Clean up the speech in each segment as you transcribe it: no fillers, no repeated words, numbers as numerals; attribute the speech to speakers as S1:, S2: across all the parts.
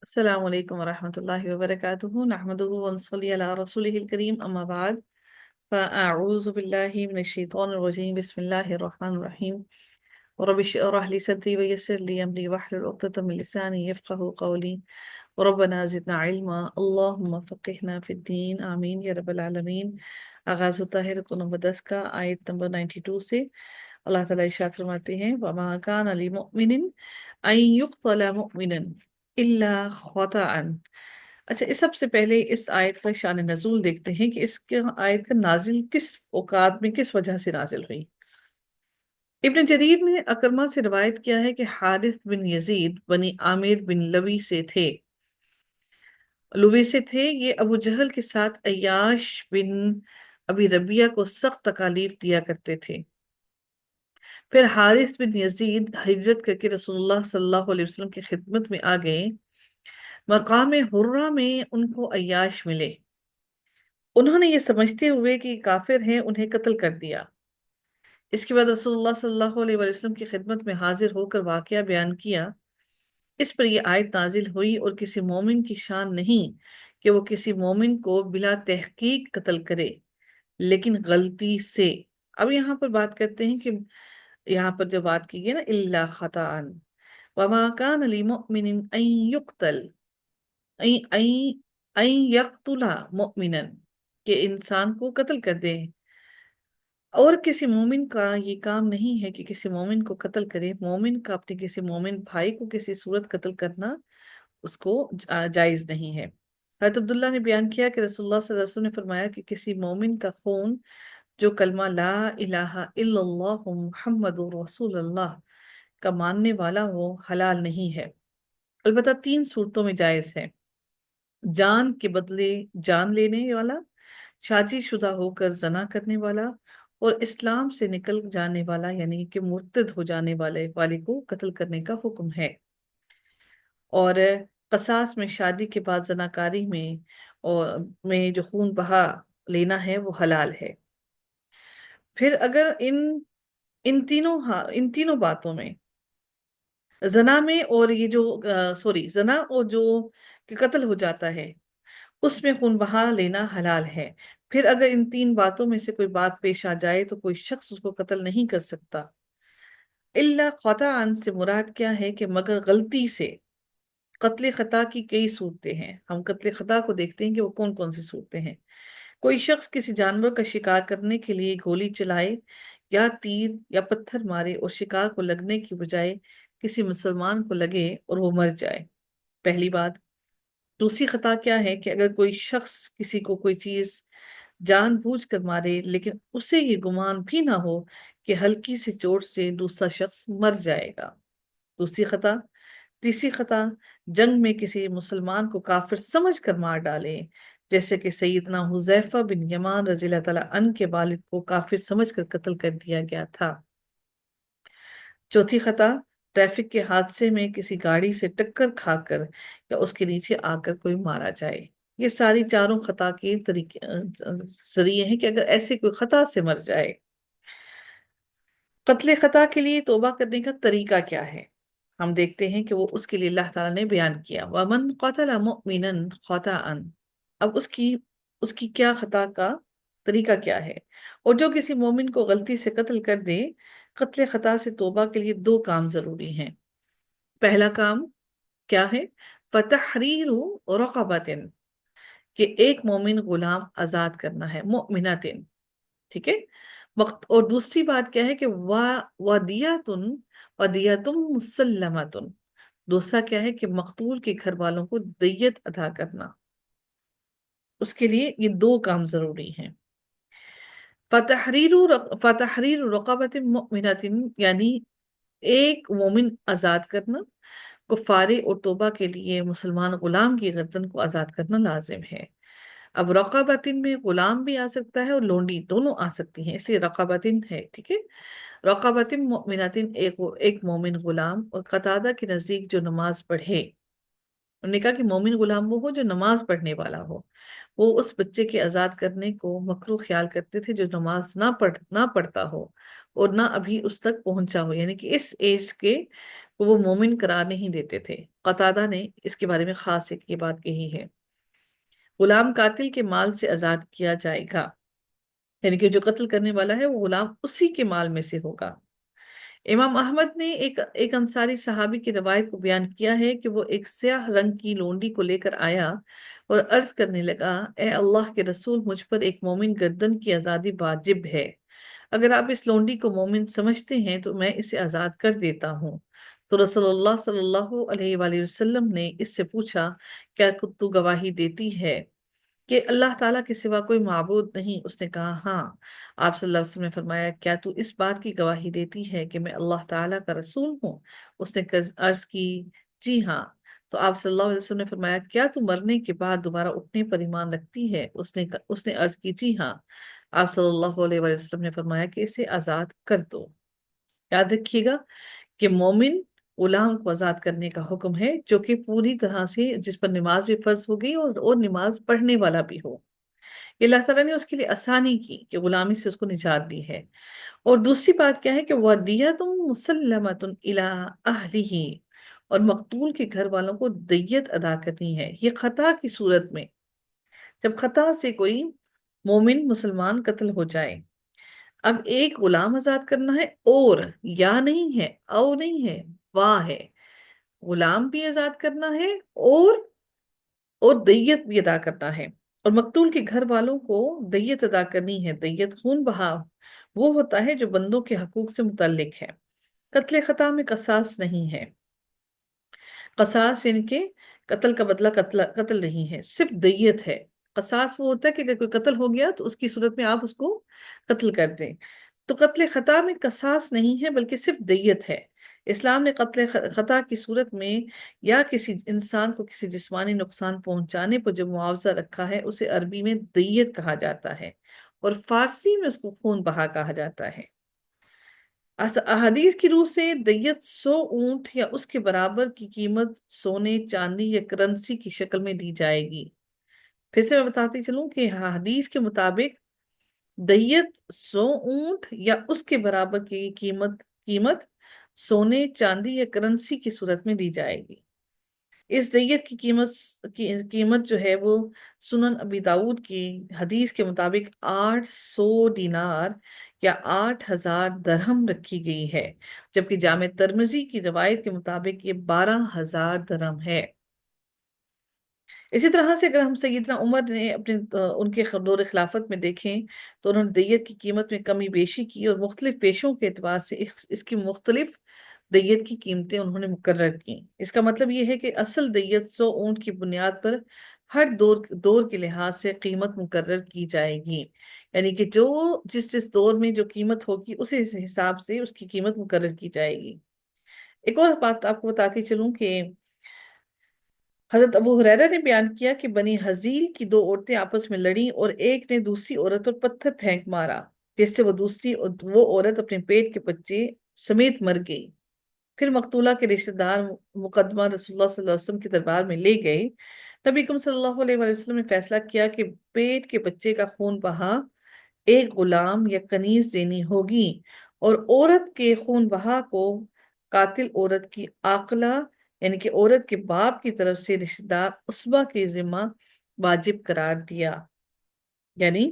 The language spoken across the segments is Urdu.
S1: السلام عليكم ورحمة الله وبركاته نحمده ونصلي على رسوله الكريم أما بعد فأعوذ بالله من الشيطان الرجيم بسم الله الرحمن الرحيم ورب اشرح لي صدري ويسر لي أمري واحلل عقدة من لساني يفقه قولي وربنا زدنا علما اللهم فقهنا في الدين آمين يا رب العالمين آغاز طاہر کو نمبر 10 کا آیت نمبر 92 سے اللہ تعالیٰ ارشاد فرماتے ہیں وَمَا كَانَ لِمُؤْمِنٍ أَن يُقْتَلَ مُؤْمِنًا إِلَّا خَطَأً۔ اچھا، اس سب سے پہلے اس آیت کا شان نزول دیکھتے ہیں کہ اس کے آیت کا نازل کس اوقات میں کس وجہ سے نازل ہوئی۔ ابن جریر نے اکرمہ سے روایت کیا ہے کہ حارث بن یزید بنی عامر بن لوی سے تھے۔ یہ ابو جہل کے ساتھ عیاش بن ابی ربیہ کو سخت تکالیف دیا کرتے تھے۔ پھر حارث بن یزید ہجرت کر کے رسول اللہ صلی اللہ علیہ وسلم کی خدمت میں آ گئے۔ مقام حرہ میں ان کو عیاش ملے۔ انہوں نے یہ سمجھتے ہوئے کہ کافر ہیں انہیں قتل کر دیا۔ اس کے بعد رسول اللہ صلی اللہ علیہ وسلم کی خدمت میں حاضر ہو کر واقعہ بیان کیا۔ اس پر یہ آیت نازل ہوئی اور کسی مومن کی شان نہیں کہ وہ کسی مومن کو بلا تحقیق قتل کرے لیکن غلطی سے۔ اب یہاں پر بات کرتے ہیں کہ یہاں پر جو بات کی گئی نا الا خطأ وما كان لمؤمن ان يقتل ان يقتل مؤمنا کہ انسان کو قتل کر دے، اور کسی مومن کا یہ کام نہیں ہے کہ کسی مومن کو قتل کرے۔ مومن کا اپنے کسی مومن بھائی کو کسی صورت قتل کرنا اس کو جائز نہیں ہے۔ حضرت عبداللہ نے بیان کیا کہ رسول اللہ صلی اللہ علیہ وسلم نے فرمایا کہ کسی مومن کا خون جو کلمہ لا الہ الا اللہ محمد رسول اللہ کا ماننے والا ہو حلال نہیں ہے، البتہ 3 صورتوں میں جائز ہے: جان کے بدلے جان لینے والا، شادی شدہ ہو کر زنا کرنے والا، اور اسلام سے نکل جانے والا یعنی کہ مرتد ہو جانے والے کو قتل کرنے کا حکم ہے۔ اور قصاص میں شادی کے بعد زناکاری میں جو خون بہا لینا ہے وہ حلال ہے۔ پھر اگر ان تینوں باتوں میں زنا میں اور یہ جو زنا اور جو کہ قتل ہو جاتا ہے اس میں خون بہا لینا حلال ہے۔ پھر اگر ان 3 باتوں میں سے کوئی بات پیش آ جائے تو کوئی شخص اس کو قتل نہیں کر سکتا۔ الا خطأ سے مراد کیا ہے کہ مگر غلطی سے۔ قتل خطا کی کئی صورتیں ہیں، ہم قتل خطا کو دیکھتے ہیں کہ وہ کون کون سی صورتیں ہیں۔ کوئی شخص کسی جانور کا شکار کرنے کے لیے گولی چلائے یا تیر یا پتھر مارے اور شکار کو لگنے کی بجائے کسی مسلمان کو لگے اور وہ مر جائے، پہلی بات۔ دوسری خطا کیا ہے کہ اگر کوئی شخص کسی کو کوئی چیز جان بوجھ کر مارے لیکن اسے یہ گمان بھی نہ ہو کہ ہلکی سی چوٹ سے دوسرا شخص مر جائے گا، دوسری خطا۔ تیسری خطا جنگ میں کسی مسلمان کو کافر سمجھ کر مار ڈالے، جیسے کہ سیدنا حذیفہ بن یمان رضی اللہ تعالیٰ عنہ کے والد کو کافر سمجھ کر قتل کر دیا گیا تھا۔ چوتھی خطا ٹریفک کے حادثے میں کسی گاڑی سے ٹکر کھا کر یا اس کے نیچے آ کر کوئی مارا جائے۔ یہ ساری چاروں خطا کے ذریعے ہیں کہ اگر ایسے کوئی خطا سے مر جائے۔ قتل خطا کے لیے توبہ کرنے کا طریقہ کیا ہے ہم دیکھتے ہیں کہ وہ اس کے لیے اللہ تعالیٰ نے بیان کیا وَمَنْ قَتَلَ مُؤْمِنًا خَطَأً۔ اب اس کی کیا خطا کا طریقہ کیا ہے؟ اور جو کسی مومن کو غلطی سے قتل کر دے، قتل خطا سے توبہ کے لیے 2 کام ضروری ہیں۔ پہلا کام کیا ہے؟ فَتَحْرِيرُ رَقَبَةٍ کہ ایک مومن غلام آزاد کرنا ہے، مؤمناتن، ٹھیک ہے؟ اور دوسری بات کیا ہے کہ وَدِيَةٌ مُسَلَّمَةٌ، دوسرا کیا ہے کہ مقتول کے گھر والوں کو دیت ادا کرنا، اس کے لیے یہ 2 کام ضروری ہیں۔ فَتَحْرِيرُ رَقَبَةٍ مُؤْمِنَةٍ یعنی ایک مومن آزاد کرنا، کفارے اور توبہ کے لیے مسلمان غلام کی گردن کو آزاد کرنا لازم ہے۔ اب رقبتن میں غلام بھی آ سکتا ہے اور لونڈی دونوں آ سکتی ہیں، اس لیے رقبتن ہے، ٹھیک ہے؟ رقبتن مؤمناتن ایک مومن غلام، اور قتادہ کے نزدیک جو نماز پڑھے۔ انہوں نے کہا کہ مومن غلام وہ ہو جو نماز پڑھنے والا ہو۔ وہ اس بچے کے آزاد کرنے کو مکروہ خیال کرتے تھے جو نماز نہ پڑھتا ہو اور نہ ابھی اس تک پہنچا ہو، یعنی کہ اس ایج کے وہ مومن قرار نہیں دیتے تھے۔ قتادہ نے اس کے بارے میں خاص ایک یہ بات کہی ہے، غلام قاتل کے مال سے آزاد کیا جائے گا، یعنی کہ جو قتل کرنے والا ہے وہ غلام اسی کے مال میں سے ہوگا۔ امام احمد نے ایک انصاری صحابی کی روایت کو بیان کیا ہے کہ وہ ایک سیاہ رنگ کی لونڈی کو لے کر آیا اور عرض کرنے لگا، اے اللہ کے رسول، مجھ پر ایک مومن گردن کی آزادی واجب ہے، اگر آپ اس لونڈی کو مومن سمجھتے ہیں تو میں اسے آزاد کر دیتا ہوں۔ تو رسول اللہ صلی اللہ علیہ وآلہ وسلم نے اس سے پوچھا، کیا تو گواہی دیتی ہے کہ اللہ تعالیٰ کے سوا کوئی معبود نہیں؟ اس نے کہا ہاں۔ آپ صلی اللہ علیہ وسلم نے فرمایا، کیا تو اس بات کی گواہی دیتی ہے کہ میں اللہ تعالیٰ کا رسول ہوں؟ اس نے عرض کی، جی ہاں۔ تو آپ صلی اللہ علیہ وسلم نے فرمایا، کیا تو مرنے کے بعد دوبارہ اٹھنے پر ایمان رکھتی ہے؟ اس نے عرض کی، جی ہاں۔ آپ صلی اللہ علیہ وسلم نے فرمایا کہ اسے آزاد کر دو۔ یاد رکھیے گا کہ مومن غلام کو آزاد کرنے کا حکم ہے، جو کہ پوری طرح سے جس پر نماز بھی فرض ہو گئی اور نماز پڑھنے والا بھی ہو۔ یہ اللہ تعالیٰ نے اس کے لیے آسانی کی کہ غلامی سے اس کو نجات دی ہے۔ اور دوسری بات کیا ہے کہ وَدِيَةٌ مُسَلَّمَةٌ إِلَىٰ أَهْلِهِ، اور مقتول کے گھر والوں کو دیت ادا کرنی ہے، یہ خطا کی صورت میں، جب خطا سے کوئی مومن مسلمان قتل ہو جائے۔ اب ایک غلام آزاد کرنا ہے، اور یا نہیں ہے، او نہیں ہے، واہ ہے، غلام بھی آزاد کرنا ہے اور دیت بھی ادا کرنا ہے، اور مقتول کے گھر والوں کو دیت ادا کرنی ہے۔ دیت خون بہا وہ ہوتا ہے جو بندوں کے حقوق سے متعلق ہے، قتل خطا میں قصاص نہیں ہے۔ قصاص یعنی کہ قتل کا بدلہ قتل نہیں ہے، صرف دیت ہے۔ قصاص وہ ہوتا ہے کہ اگر کوئی قتل ہو گیا تو اس کی صورت میں آپ اس کو قتل کر دیں، تو قتل خطا میں قصاص نہیں ہے بلکہ صرف دیت ہے۔ اسلام نے قتل خطا کی صورت میں یا کسی انسان کو کسی جسمانی نقصان پہنچانے پر جو معاوضہ رکھا ہے اسے عربی میں دیت کہا جاتا ہے، اور فارسی میں اس کو خون بہا کہا جاتا ہے۔ احادیث کی روح سے دیت 100 اونٹ یا اس کے برابر کی قیمت سونے، چاندی یا کرنسی کی شکل میں دی جائے گی۔ پھر سے میں بتاتی چلوں کہ حدیث کے مطابق دیت 100 اونٹ یا اس کے برابر کی قیمت سونے، چاندی یا کرنسی کی صورت میں دی جائے گی۔ اس دیت کی قیمت جو ہے وہ سنن ابی داؤد کی حدیث کے مطابق 800 دینار یا 8000 درہم رکھی گئی ہے، جبکہ جامع ترمذی کی روایت کے مطابق یہ 12000 درہم ہے۔ اسی طرح سے اگر ہم سیدنا عمر نے ان کے دور خلافت میں دیکھیں تو انہوں نے دیت کی قیمت میں کمی بیشی کی، اور مختلف پیشوں کے اعتبار سے اس کی مختلف دیت کی قیمتیں انہوں نے مقرر کی۔ اس کا مطلب یہ ہے کہ اصل دیت 100 اونٹ کی بنیاد پر ہر دور کے لحاظ سے قیمت مقرر کی جائے گی، یعنی کہ جس دور میں جو قیمت ہوگی اسی حساب سے اس کی قیمت مقرر کی جائے گی۔ ایک اور بات آپ کو بتاتی چلوں کہ حضرت ابو ہریرہ نے بیان کیا کہ بنی حزیل کی 2 عورتیں آپس میں لڑیں اور ایک نے دوسری عورت پر پتھر پھینک مارا، جس سے وہ عورت اپنے پیٹ کے بچے سمیت مر گئی۔ پھر مقتولہ کے رشتہ دار مقدمہ رسول اللہ صلی اللہ علیہ وسلم کے دربار میں لے گئے۔ نبی اکرم صلی اللہ علیہ وسلم نے فیصلہ کیا کہ پیٹ کے بچے کا خون بہا ایک غلام یا کنیز دینی ہوگی، اور عورت کے خون بہا کو قاتل عورت کی عاقلہ یعنی کہ عورت کے باپ کی طرف سے رشتہ دار عصبہ کے ذمہ واجب قرار دیا، یعنی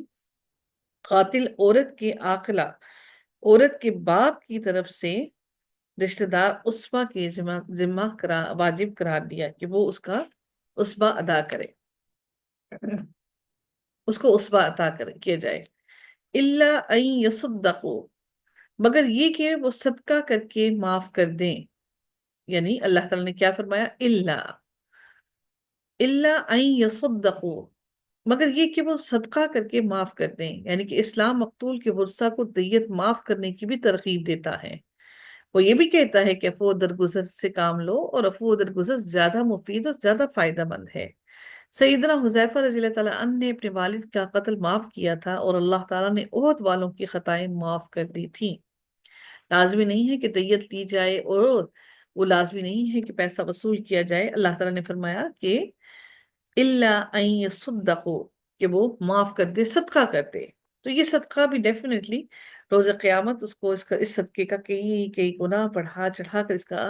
S1: قاتل عورت کے عاقلہ عورت کے باپ کی طرف سے رشتہ دار عصبہ کے ذمہ واجب قرار دیا کہ وہ اس کا عصبہ ادا کرے، اس کو عصبہ عطا کیا جائے۔ الا ان یصدقوا، مگر یہ کہ وہ صدقہ کر کے معاف کر دیں، یعنی اللہ تعالیٰ نے کیا فرمایا، الا ان یصدقوا، مگر یہ کہ وہ صدقہ کر کے معاف کر دیں، یعنی کہ اسلام مقتول کے ورثہ کو دیت معاف کرنے کی بھی ترغیب دیتا ہے۔ وہ یہ بھی کہتا ہے کہ عفو درگزر سے کام لو، اور عفو درگزر زیادہ مفید اور زیادہ فائدہ مند ہے۔ سیدنا حذیفہ رضی اللہ تعالیٰ عنہ نے اپنے والد کا قتل معاف کیا تھا، اور اللہ تعالیٰ نے احد والوں کی خطائیں معاف کر دی تھیں۔ لازمی نہیں ہے کہ دیت لی جائے، اور وہ لازمی نہیں ہے کہ پیسہ وصول کیا جائے۔ اللہ تعالیٰ نے فرمایا کہ الا ان یصدقوا، کہ وہ معاف کر دے، صدقہ کر دے۔ تو یہ صدقہ بھی ڈیفینیٹلی روز قیامت اس صدقے کا کئی گنا بڑھا چڑھا کر اس کا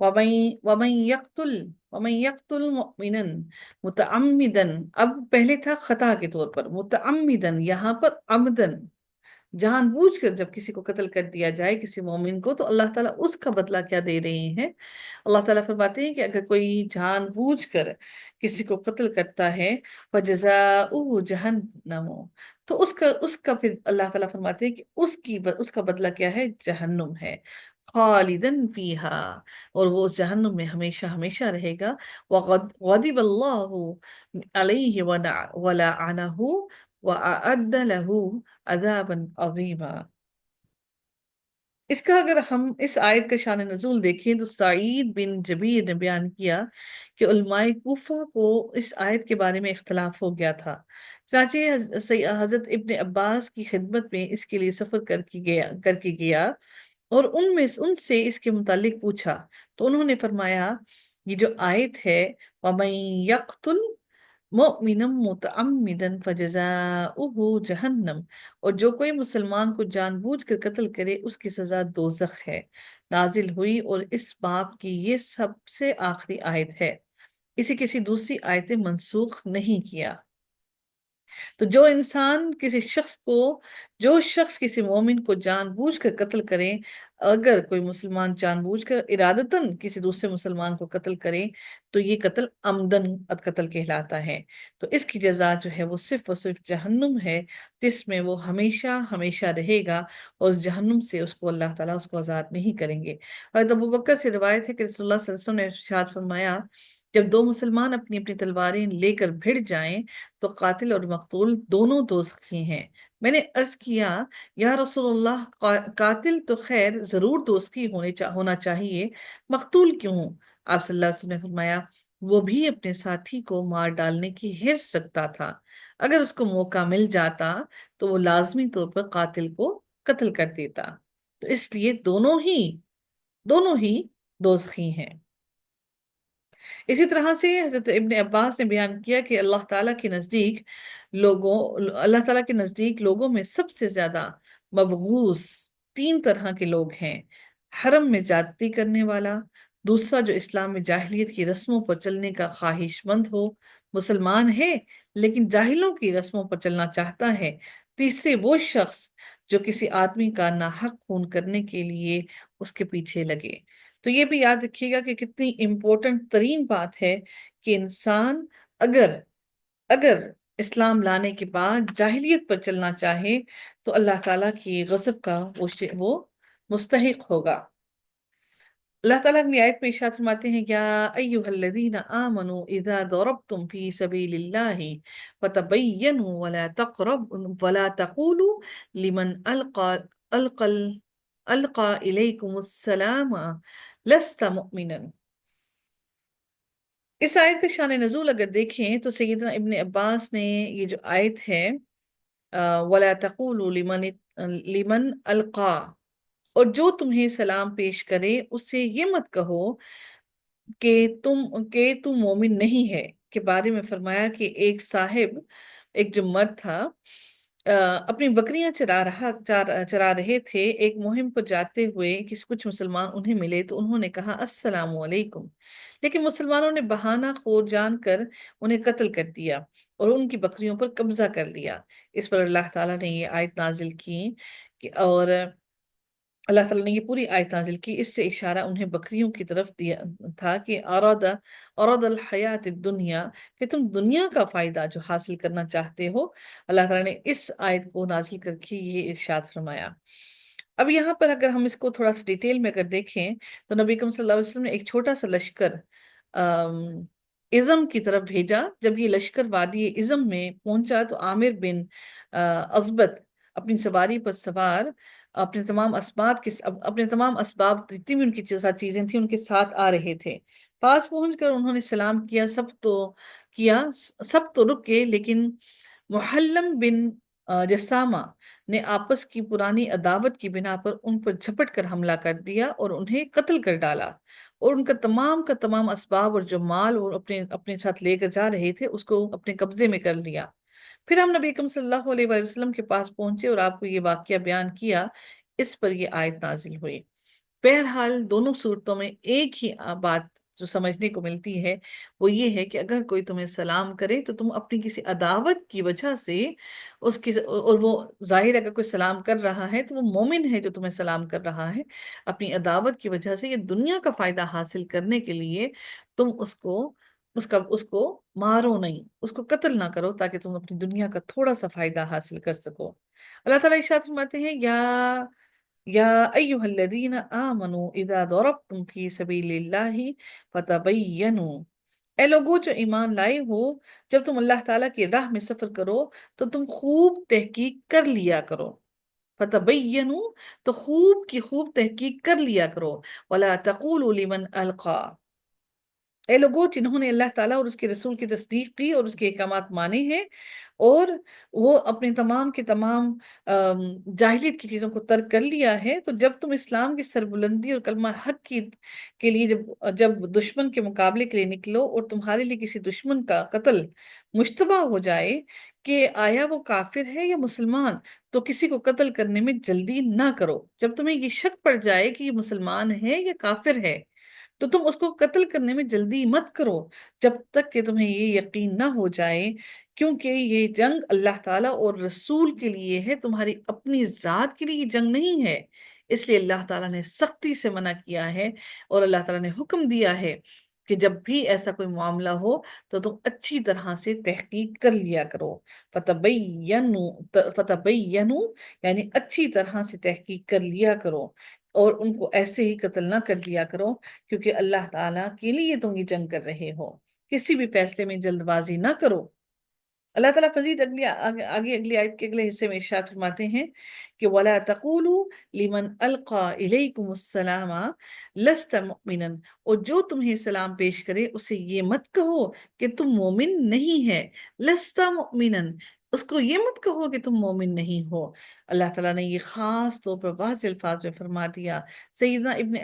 S1: ومن یقتل مؤمنا متعمدن، اب پہلے تھا خطا کے طور پر، متعمدن یہاں پر عمدن، جان بوجھ کر جب کسی کو قتل کر دیا جائے کسی مومن کو، تو اللہ تعالیٰ اس کا بدلہ کیا دے رہے ہیں؟ اللہ تعالیٰ فرماتے ہیں کہ اگر کوئی جان بوجھ کر کسی کو قتل کرتا ہے، فَجَزَاؤُهُ جَهَنَّمُ، تو اس کا پھر اللہ تعالیٰ فرماتے ہیں کہ اس کا بدلہ کیا ہے؟ جہنم ہے، خالدن فیہا، اور وہ اس جہنم میں ہمیشہ ہمیشہ رہے گا، وغضب اللہ علیہ ولعنہ وَأَعَدَّ لَهُ عَذَابًا عَظِيمًا۔ اس کا اگر ہم اس آیت کا شان نزول دیکھیں تو سعید بن جبیر نے بیان کیا کہ علماء کوفہ کو اس آیت کے بارے میں اختلاف ہو گیا تھا، چنانچہ حضرت ابن عباس کی خدمت میں اس کے لیے سفر کر کے گیا اور ان سے اس کے متعلق پوچھا، تو انہوں نے فرمایا یہ جو آیت ہے وَمَن يَقْتُلْ مؤمنا متعمدا فجزاؤه جہنم، اور جو کوئی مسلمان کو جان بوجھ کر قتل کرے اس کی سزا دوزخ ہے، نازل ہوئی اور اس باب کی یہ سب سے آخری آیت ہے، اسے کسی دوسری آیت نے منسوخ نہیں کیا۔ تو جو شخص کسی مومن کو جان بوجھ کر قتل کرے، اگر کوئی مسلمان جان بوجھ کر ارادتاً کسی دوسرے مسلمان کو قتل کرے تو یہ قتل عمدن قتل کہلاتا ہے، تو اس کی جزا جو ہے وہ صرف اور صرف جہنم ہے، جس میں وہ ہمیشہ ہمیشہ رہے گا، اور جہنم سے اس کو اللہ تعالیٰ اس کو آزاد نہیں کریں گے۔ اور ابو بکر سے روایت ہے کہ رسول اللہ صلی اللہ علیہ وسلم نے ارشاد فرمایا، جب دو مسلمان اپنی اپنی تلواریں لے کر بھڑ جائیں تو قاتل اور مقتول دونوں دوزخی ہیں۔ میں نے عرض کیا یا رسول اللہ، قاتل تو خیر ضرور دوزخی ہونا چاہیے، مقتول کیوں؟ آپ صلی اللہ علیہ وسلم نے فرمایا وہ بھی اپنے ساتھی کو مار ڈالنے کی حرص رکھتا تھا، اگر اس کو موقع مل جاتا تو وہ لازمی طور پر قاتل کو قتل کر دیتا، تو اس لیے دونوں ہی دوزخی ہیں۔ اسی طرح سے حضرت ابن عباس نے بیان کیا کہ اللہ تعالیٰ کے نزدیک لوگوں میں سب سے زیادہ مبغوث 3 طرح کے لوگ ہیں: حرم میں زیادتی کرنے والا، دوسرا جو اسلام میں جاہلیت کی رسموں پر چلنے کا خواہش مند ہو، مسلمان ہے لیکن جاہلوں کی رسموں پر چلنا چاہتا ہے، تیسرے وہ شخص جو کسی آدمی کا ناحق خون کرنے کے لیے اس کے پیچھے لگے۔ تو یہ بھی یاد رکھیے گا کہ کتنی امپورٹنٹ ترین بات ہے کہ انسان اگر اسلام لانے کے بعد جاہلیت پر چلنا چاہے تو اللہ تعالیٰ کی غضب کا وہ مستحق ہوگا۔ اللہ تعالیٰ اگلی آیت میں ارشاد فرماتے ہیں، یا ایھا الذین آمنوا اذا ضربتم فی سبیل اللہ فتبینوا ولا تقولوا لمن القى الیکم السلام لست مؤمنا۔ اس آیت کا شان نزول اگر دیکھیں تو سیدنا ابن عباس نے یہ جو آیت ہے وَلَا تَقُولُوا لِمَنْ أَلْقَى، اور جو تمہیں سلام پیش کرے اس سے یہ مت کہو کہ تم مومن نہیں ہے، کے بارے میں فرمایا کہ ایک جو مرد تھا اپنی بکریاں چرا رہے تھے، ایک مہم پر جاتے ہوئے کچھ مسلمان انہیں ملے تو انہوں نے کہا السلام علیکم، لیکن مسلمانوں نے بہانہ خور جان کر انہیں قتل کر دیا اور ان کی بکریوں پر قبضہ کر لیا۔ اس پر اللہ تعالیٰ نے یہ آیت نازل کی اور اللہ تعالیٰ نے یہ پوری آیت نازل کی، اس سے اشارہ انہیں بکریوں کی طرف دیا تھا کہ اراد الحیات الدنیا، کہ تم دنیا کا فائدہ جو حاصل کرنا چاہتے ہو۔ اللہ تعالیٰ نے اس آیت کو نازل کر کے یہ ارشاد فرمایا۔ اب یہاں پر اگر ہم اس کو تھوڑا سا ڈیٹیل میں اگر دیکھیں تو نبی اکرم صلی اللہ علیہ وسلم نے ایک چھوٹا سا لشکر ازم کی طرف بھیجا۔ جب یہ لشکر وادی ازم میں پہنچا تو عامر بن ازبت اپنی سواری پر سوار اپنے تمام اسباب جتنی بھی ان کی چیزیں تھیں ان کے ساتھ آ رہے تھے۔ پاس پہنچ کر انہوں نے سلام کیا، سب تو رک گئے، لیکن محلم بن جسامہ نے آپس کی پرانی عداوت کی بنا پر ان پر جھپٹ کر حملہ کر دیا اور انہیں قتل کر ڈالا، اور ان کا تمام اسباب اور جو مال اور اپنے ساتھ لے کر جا رہے تھے اس کو اپنے قبضے میں کر لیا۔ پھر ہم نبی اکرم صلی اللہ علیہ وآلہ وسلم کے پاس پہنچے اور آپ کو یہ واقعہ بیان کیا، اس پر یہ آیت نازل ہوئی۔ بہرحال دونوں صورتوں میں ایک ہی بات جو سمجھنے کو ملتی ہے وہ یہ ہے کہ اگر کوئی تمہیں سلام کرے تو تم اپنی کسی عداوت کی وجہ سے اس کی، اور وہ ظاہر اگر کوئی سلام کر رہا ہے تو وہ مومن ہے جو تمہیں سلام کر رہا ہے، اپنی عداوت کی وجہ سے، یہ دنیا کا فائدہ حاصل کرنے کے لیے تم اس کو مارو نہیں، اس کو قتل نہ کرو تاکہ تم اپنی دنیا کا تھوڑا سا فائدہ حاصل کر سکو۔ اللہ تعالیٰ ارشاد فرماتے ہیں، یا ایہا الذین آمنوا اذا ضربتم فی سبیل اللہ فتبینوا، اے لوگو جو ایمان لائے ہو، جب تم اللہ تعالیٰ کی راہ میں سفر کرو تو تم خوب تحقیق کر لیا کرو، فتبینوا، تو خوب کی خوب تحقیق کر لیا کرو، ولا تقولوا لمن القا، اے لوگوں جنہوں نے اللہ تعالیٰ اور اس کے رسول کی تصدیق کی اور اس کے احکامات مانے ہیں، اور وہ اپنے تمام کے تمام جاہلیت کی چیزوں کو ترک کر لیا ہے، تو جب تم اسلام کی سربلندی اور کلمہ حق کے لیے جب دشمن کے مقابلے کے لیے نکلو اور تمہارے لیے کسی دشمن کا قتل مشتبہ ہو جائے کہ آیا وہ کافر ہے یا مسلمان، تو کسی کو قتل کرنے میں جلدی نہ کرو، جب تمہیں یہ شک پڑ جائے کہ یہ مسلمان ہے یا کافر ہے تو تم اس کو قتل کرنے میں جلدی مت کرو جب تک کہ تمہیں یہ یقین نہ ہو جائے، کیونکہ یہ جنگ اللہ تعالیٰ اور رسول کے لیے ہے، تمہاری اپنی ذات کے لیے یہ جنگ نہیں ہے، اس لیے اللہ تعالیٰ نے سختی سے منع کیا ہے اور اللہ تعالیٰ نے حکم دیا ہے کہ جب بھی ایسا کوئی معاملہ ہو تو تم اچھی طرح سے تحقیق کر لیا کرو، فتبینوا یعنی اچھی طرح سے تحقیق کر لیا کرو، اور ان کو ایسے ہی قتل نہ کر دیا کرو، کیونکہ اللہ تعالیٰ کے لیے تم یہ جنگ کر رہے ہو، کسی بھی فیصلے میں جلد بازی نہ کرو۔ اللہ تعالیٰ مزید آگے اگلی آیت کے اگلے حصے میں ارشاد فرماتے ہیں کہ وَلَا تَقُولُوا لِمَنْ أَلْقَى إِلَيْكُمُ السَّلَامَ لَسْتَ مُؤْمِنًا، اور جو تمہیں سلام پیش کرے اسے یہ مت کہو کہ تم مومن نہیں ہے، لَسْتَ مُؤْمِنًا، اس کو یہ مت کہو کہ تم مومن نہیں ہو۔ اللہ تعالیٰ نے یہ خاص طور پر واضح الفاظ میں فرما دیا۔ سیدنا ابن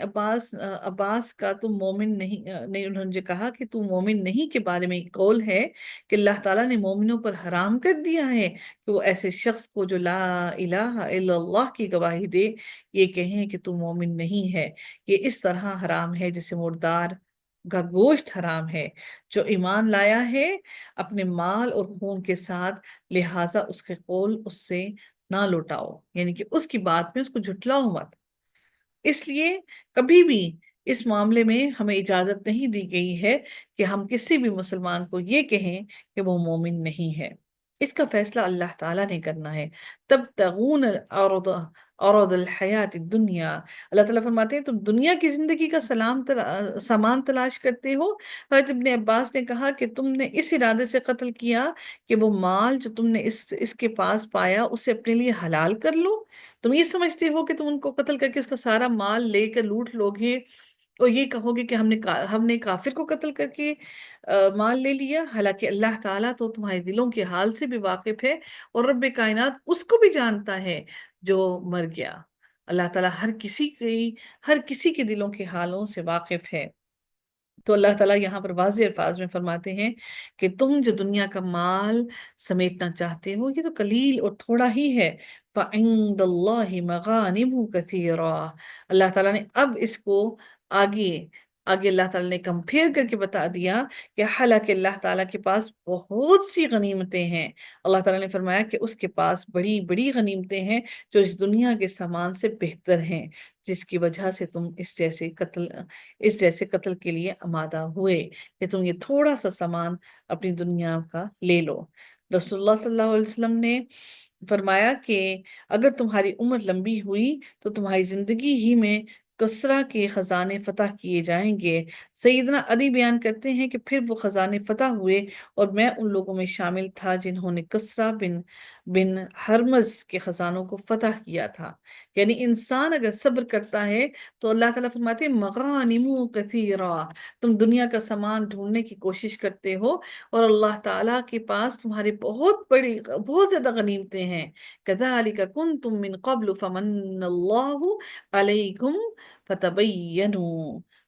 S1: عباس کا تم مومن نہیں انہوں نے کہا کہ تم مومن نہیں کے بارے میں ایک قول ہے کہ اللہ تعالیٰ نے مومنوں پر حرام کر دیا ہے کہ وہ ایسے شخص کو جو لا الہ الا اللہ کی گواہی دے یہ کہیں کہ تو مومن نہیں ہے، یہ اس طرح حرام ہے جیسے مردار کا گوشت حرام ہے، جو ایمان لایا ہے اپنے مال اور خون کے ساتھ، لہٰذا اس کے قول اس سے نہ لوٹاؤ، یعنی کہ اس کی بات میں اس کو جھٹلاؤ مت۔ اس لیے کبھی بھی اس معاملے میں ہمیں اجازت نہیں دی گئی ہے کہ ہم کسی بھی مسلمان کو یہ کہیں کہ وہ مومن نہیں ہے، اس کا فیصلہ اللہ تعالیٰ نے کرنا ہے۔ تب تغون عرض الحیات الدنیا، اللہ تعالیٰ فرماتے ہیں تم دنیا کی زندگی کا سامان تلاش کرتے ہو۔ حضرت ابن عباس نے کہا کہ تم نے اس ارادے سے قتل کیا کہ وہ مال جو تم نے اس کے پاس پایا اسے اپنے لیے حلال کر لو، تم یہ سمجھتے ہو کہ تم ان کو قتل کر کے اس کا سارا مال لے کر لوٹ لو گے اور یہ کہو گے کہ ہم نے کافر کو قتل کر کے مال لے لیا، حالانکہ اللہ تعالیٰ تو تمہارے دلوں کے حال سے بھی واقف ہے، اور رب کائنات اس کو بھی جانتا ہے جو مر گیا۔ اللہ تعالیٰ ہر کسی کے دلوں کے حالوں سے واقف ہے۔ تو اللہ تعالیٰ یہاں پر واضح الفاظ میں فرماتے ہیں کہ تم جو دنیا کا مال سمیٹنا چاہتے ہو یہ تو قلیل اور تھوڑا ہی ہے، فَعِندَ اللَّهِ مَغَانِمُ كَثِيرًا، اللہ تعالیٰ نے اب اس کو آگے آگے اللہ تعالیٰ نے کمپیئر کر کے بتا دیا کہ حالانکہ اللہ تعالیٰ کے پاس بہت سی غنیمتیں ہیں، اللہ تعالیٰ نے فرمایا کہ اس کے پاس بڑی بڑی غنیمتیں ہیں جو اس دنیا کے سامان سے بہتر ہیں، جس کی وجہ سے تم اس جیسے قتل کے لیے آمادہ ہوئے کہ تم یہ تھوڑا سا سامان اپنی دنیا کا لے لو۔ رسول اللہ صلی اللہ علیہ وسلم نے فرمایا کہ اگر تمہاری عمر لمبی ہوئی تو تمہاری زندگی ہی میں کسرا کے خزانے فتح کیے جائیں گے۔ سیدنا علی بیان کرتے ہیں کہ پھر وہ خزانے فتح ہوئے اور میں ان لوگوں میں شامل تھا جنہوں نے کسرا بن ہرمز کے خزانوں کو فتح کیا تھا۔ یعنی انسان اگر صبر کرتا ہے تو اللہ تعالیٰ فرماتے ہیں مغانم کثیرہ، تم دنیا کا سامان ڈھونڈنے کی کوشش کرتے ہو اور اللہ تعالیٰ کے پاس تمہارے بہت زیادہ غنیمتیں ہیں۔ کذالک کنتم من قبل فمن اللہ علیکم فتبینوا،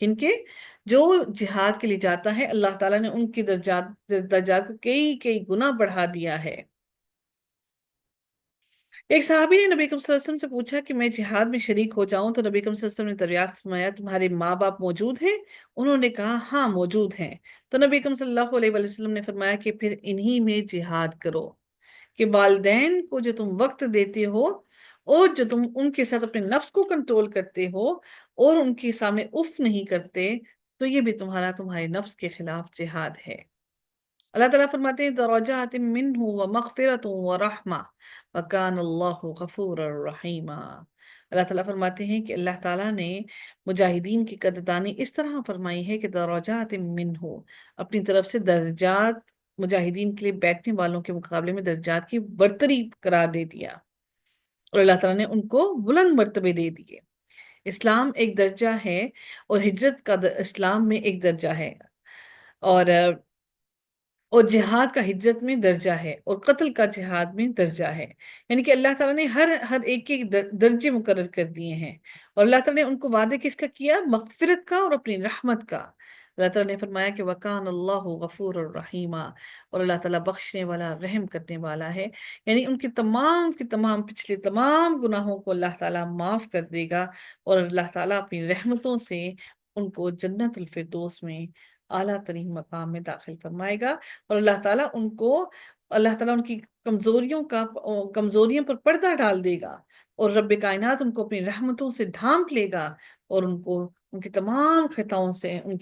S1: کیونکہ جو جہاد کے لیے جاتا ہے اللہ تعالیٰ نے ان کی درجات کو کئی کئی گنا بڑھا دیا ہے۔ ایک صحابی نے نبی اکرم صلی اللہ علیہ وسلم سے پوچھا کہ میں جہاد میں شریک ہو جاؤں تو نبی اکرم صلی اللہ علیہ وسلم نے دریافت فرمایا تمہارے ماں باپ موجود ہیں؟ انہوں نے کہا ہاں موجود ہیں۔ تو نبی اکرم صلی اللہ علیہ وسلم نے فرمایا کہ پھر انہی میں جہاد کرو، کہ والدین کو جو تم وقت دیتے ہو اور جو تم ان کے ساتھ اپنے نفس کو کنٹرول کرتے ہو اور ان کے سامنے اف نہیں کرتے، تو یہ بھی تمہارے نفس کے خلاف جہاد ہے۔ اللہ تعالیٰ فرماتے ہیں درجات منہ ومغفرت ورحمہ وکان اللہ غفور الرحیم۔ اللہ تعالیٰ فرماتے ہیں کہ اللہ تعالیٰ نے مجاہدین کی قدردانی اس طرح فرمائی ہے کہ درجات منہ، اپنی طرف سے درجات مجاہدین کے لیے بیٹھنے والوں کے مقابلے میں درجات کی برتری قرار دے دیا، اور اللہ تعالیٰ نے ان کو بلند مرتبے دے دیے۔ اسلام ایک درجہ ہے اور ہجرت کا اسلام میں ایک درجہ ہے، اور اور جہاد کا ہجرت میں درجہ ہے، اور قتل کا جہاد میں درجہ ہے۔ یعنی کہ اللہ تعالیٰ نے ہر ایک کے درجے مقرر کر دیے ہیں، اور اللہ تعالیٰ نے ان کو وعدے کس کا کیا؟ مغفرت کا اور اپنی رحمت کا۔ اللہ تعالیٰ نے فرمایا کہ وَكَانَ اللَّهُ غَفُورًا رَحِيمًا، اور اللہ تعالیٰ بخشنے والا، رحم کرنے والا ہے۔ یعنی ان کے تمام کے تمام پچھلے تمام گناہوں کو اللہ تعالیٰ معاف کر دے گا، اور اللہ تعالیٰ اپنی رحمتوں سے ان کو جنت الفردوس میں اعلیٰ ترین مقام میں داخل فرمائے گا، اور اللہ تعالیٰ ان کی کمزوریوں پر پردہ ڈال دے گا، اور رب کائنات ان کو اپنی رحمتوں سے ڈھانپ لے گا، اور ان کی تمام خطاؤں سے